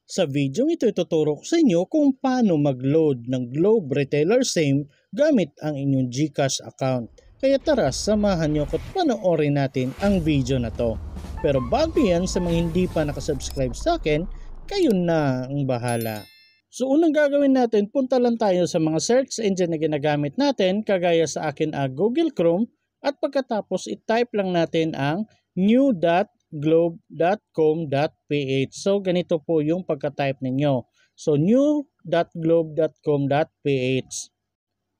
Sa video ito ituturo ko sa inyo kung paano mag-load ng Globe Retailer SIM gamit ang inyong GCash account. Kaya tara, samahan nyo at panoorin natin ang video na to. Pero bago yan, sa mga hindi pa nakasubscribe sa akin, kayo na ang bahala. So unang gagawin natin, punta lang tayo sa mga search engine na ginagamit natin, kagaya sa akin Google Chrome, at pagkatapos i-type lang natin ang new.globe.com.ph. So ganito po yung pagka-type ninyo. So new.globe.com.ph.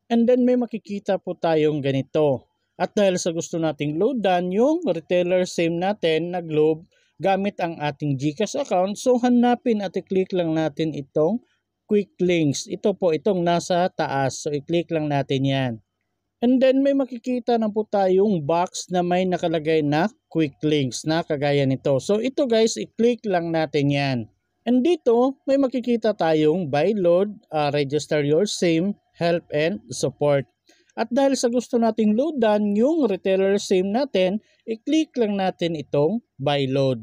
And then may makikita po tayong ganito. At dahil sa gusto nating loadan yung retailer SIM natin na Globe gamit ang ating GCash account, so hanapin at i-click lang natin itong quick links. Ito po itong nasa taas. So i-click lang natin yan. And then may makikita na po tayong box na may nakalagay na quick links na kagaya nito. So ito guys, i-click lang natin yan. And dito may makikita tayong buy load, register your SIM, help and support. At dahil sa gusto nating loadan yung retailer SIM natin, i-click lang natin itong buy load.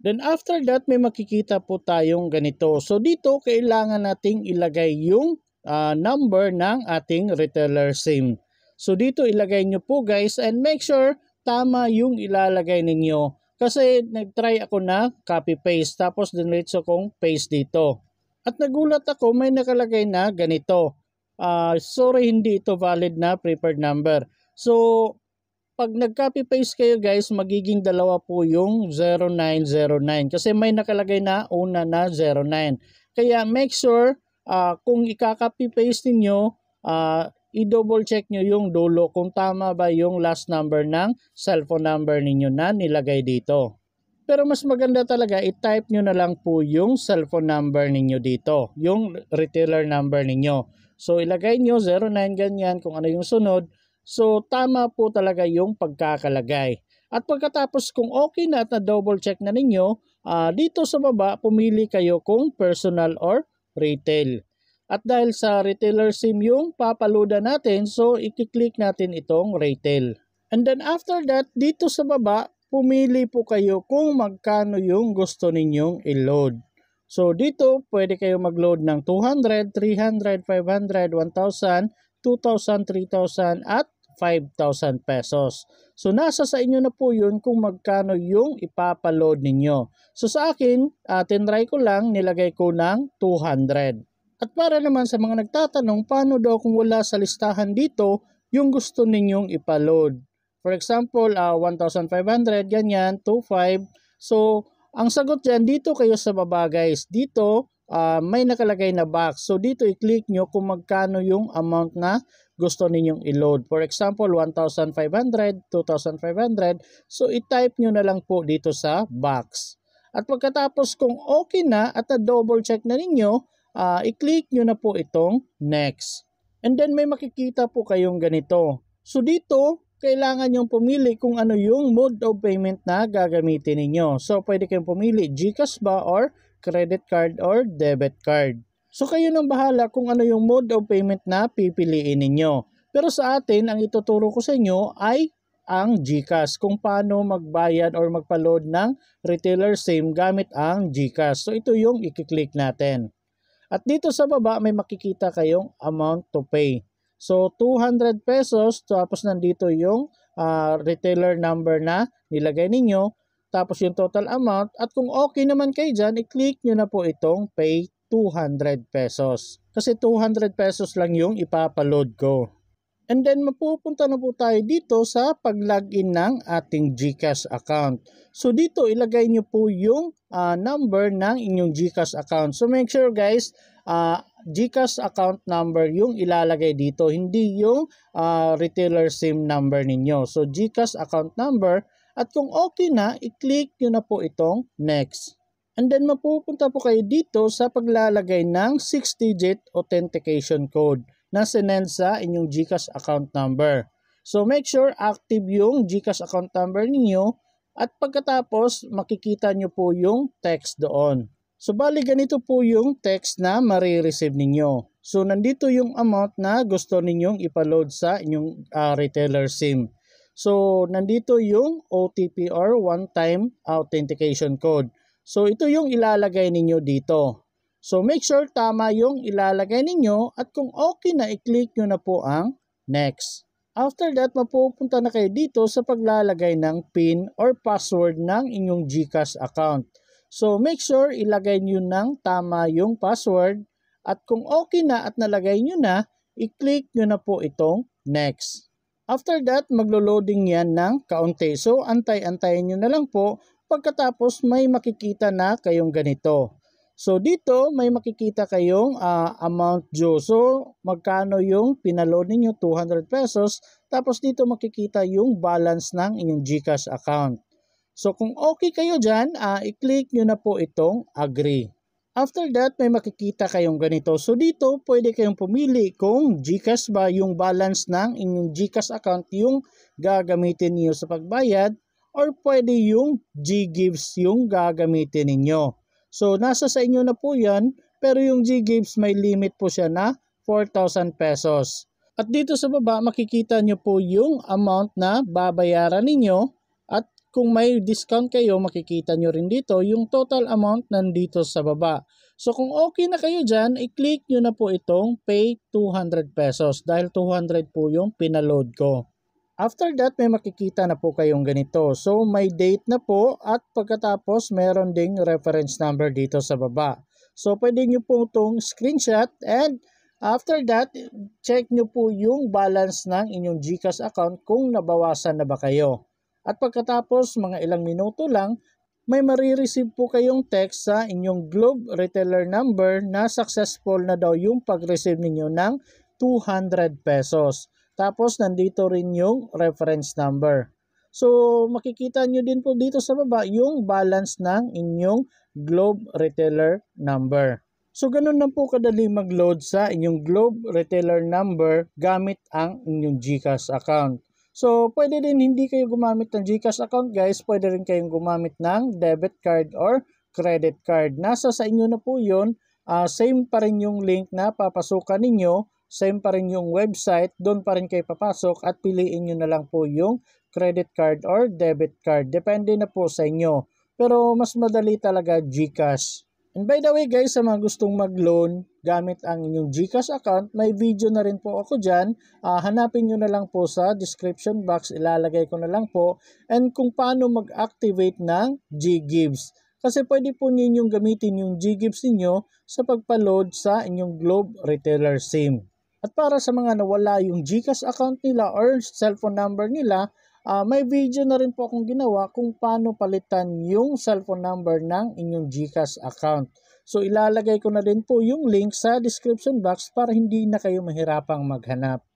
Then after that may makikita po tayong ganito. So dito kailangan nating ilagay yung number ng ating retailer SIM. So dito ilagay nyo po guys, and make sure tama yung ilalagay ninyo. Kasi nag-try ako na copy-paste tapos dinretso kong paste dito. At nagulat ako, may nakalagay na ganito. Sorry, hindi ito valid na preferred number. So pag nag-copy-paste kayo guys, magiging dalawa po yung 0909. Kasi may nakalagay na una na 09. Kaya make sure kung i-copy-paste niyo, i-double check nyo yung dulo kung tama ba yung last number ng cellphone number ninyo na nilagay dito. Pero mas maganda talaga, i-type nyo na lang po yung cellphone number ninyo dito, yung retailer number ninyo. So ilagay nyo 09 ganyan kung ano yung sunod. So tama po talaga yung pagkakalagay. At pagkatapos kung okay na at na-double check na ninyo, dito sa baba pumili kayo kung personal or retail. At dahil sa retailer SIM yung papaluda natin, so i-click natin itong retail. And then after that, dito sa baba, pumili po kayo kung magkano yung gusto ninyong i-load. So dito, pwede kayo mag-load ng 200, 300, 500, 1,000, 2,000, 3,000 at 5,000 pesos. So nasa sa inyo na po yun kung magkano yung ipapaload ninyo. So sa akin, tinry ko lang, nilagay ko ng 200. At para naman sa mga nagtatanong, paano daw kung wala sa listahan dito yung gusto ninyong ipaload? For example, 1,500, ganyan, 2,500. So, ang sagot dyan, dito kayo sa baba guys. Dito, may nakalagay na box. So, dito i-click nyo kung magkano yung amount na gusto ninyong i-load. For example, 1,500, 2,500. So, i-type nyo na lang po dito sa box. At pagkatapos kung okay na at na-double check na ninyo, i-click nyo na po itong next. And then may makikita po kayong ganito. So dito, kailangan nyong pumili kung ano yung mode of payment na gagamitin ninyo. So pwede kayong pumili GCash ba or credit card or debit card. So kayo nang bahala kung ano yung mode of payment na pipiliin ninyo. Pero sa atin, ang ituturo ko sa inyo ay ang GCash, kung paano magbayad or magpa-load ng retailer SIM gamit ang GCash. So ito yung i-click natin. At dito sa baba may makikita kayong amount to pay. So 200 pesos, tapos nandito yung retailer number na nilagay ninyo, tapos yung total amount. At kung okay naman kayo dyan, i-click nyo na po itong pay 200 pesos. Kasi 200 pesos lang yung ipapaload ko. And then mapupunta na po tayo dito sa pag-login ng ating GCash account. So dito ilagay nyo po yung number ng inyong GCash account. So make sure guys, GCash account number yung ilalagay dito, hindi yung retailer SIM number ninyo. So GCash account number, at kung okay na, i-click nyo na po itong next. And then mapupunta po kayo dito sa paglalagay ng 6-digit authentication code na sinend sa inyong GCash account number. So make sure active yung GCash account number ninyo, at pagkatapos makikita nyo po yung text doon. So bali ganito po yung text na marireceive ninyo. So nandito yung amount na gusto ninyong ipaload sa inyong retailer SIM. So nandito yung OTP or one-time authentication code. So ito yung ilalagay ninyo dito. So make sure tama yung ilalagay ninyo at kung okay na i-click nyo na po ang next. After that, mapupunta na kayo dito sa paglalagay ng PIN or password ng inyong GCash account. So make sure ilagay nyo ng tama yung password at kung okay na at nalagay nyo na, i-click nyo na po itong next. After that, maglo-loading yan ng kaunti. So antay-antayin nyo na lang po pagkatapos may makikita na kayong ganito. So dito may makikita kayong amount due. So magkano yung pinaload ninyo, 200 pesos. Tapos dito makikita yung balance ng inyong GCash account. So kung okay kayo dyan, i-click nyo na po itong agree. After that may makikita kayong ganito. So dito pwede kayong pumili kung GCash ba yung balance ng inyong GCash account yung gagamitin niyo sa pagbayad or pwede yung GGives yung gagamitin ninyo. So, nasa sa inyo na po yan, pero yung GGives may limit po siya na 4,000 pesos. At dito sa baba, makikita nyo po yung amount na babayaran ninyo at kung may discount kayo, makikita nyo rin dito yung total amount nandito sa baba. So, kung okay na kayo dyan, i-click nyo na po itong pay 200 pesos dahil 200 po yung pinaload ko. After that, may makikita na po kayong ganito. So, may date na po at pagkatapos meron ding reference number dito sa baba. So, pwede nyo po itong screenshot and after that, check nyo po yung balance ng inyong GCash account kung nabawasan na ba kayo. At pagkatapos, mga ilang minuto lang, may marireceive po kayong text sa inyong Globe Retailer number na successful na daw yung pag-receive ninyo ng 200 pesos. Tapos, nandito rin yung reference number. So, makikita nyo din po dito sa baba yung balance ng inyong Globe Retailer number. So, ganun lang po kadali mag-load sa inyong Globe Retailer number gamit ang inyong GCash account. So, pwede din hindi kayo gumamit ng GCash account guys. Pwede rin kayong gumamit ng debit card or credit card. Nasa sa inyo na po yun. Same pa rin yung link na papasukan ninyo. Same pa rin yung website, doon pa rin kayo papasok at piliin nyo na lang po yung credit card or debit card. Depende na po sa inyo. Pero mas madali talaga GCash. And by the way guys, sa mga gustong mag-loan gamit ang inyong GCash account, may video na rin po ako dyan. Hanapin nyo na lang po sa description box, ilalagay ko na lang po. And kung paano mag-activate ng GGives. Kasi pwede po ninyong gamitin yung GGives ninyo sa pagpa-load sa inyong Globe Retailer SIM. At para sa mga nawala yung GCash account nila or cellphone number nila, may video na rin po akong ginawa kung paano palitan yung cellphone number ng inyong GCash account. So ilalagay ko na din po yung link sa description box para hindi na kayo mahirapang maghanap.